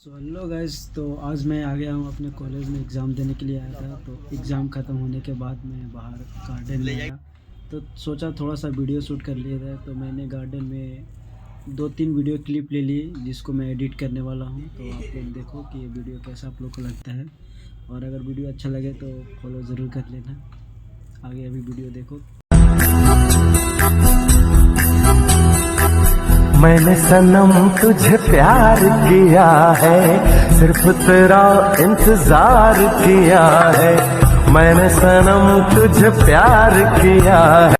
Hello guys, तो आज मैं आ गया हूँ अपने कॉलेज में एग्ज़ाम देने के लिए आया था। तो एग्ज़ाम ख़त्म होने के बाद मैं बाहर गार्डन में आया, तो सोचा थोड़ा सा वीडियो शूट कर लिया जाए। तो मैंने गार्डन में 2-3 वीडियो क्लिप ले ली जिसको मैं एडिट करने वाला हूँ। तो आप लोग देखो कि ये वीडियो कैसा आप लोग को लगता है, और अगर वीडियो अच्छा लगे तो फॉलो ज़रूर कर लेना। आगे अभी वीडियो देखो। मैंने सनम तुझे प्यार किया है, सिर्फ तेरा इंतजार किया है। मैंने सनम तुझे प्यार किया है।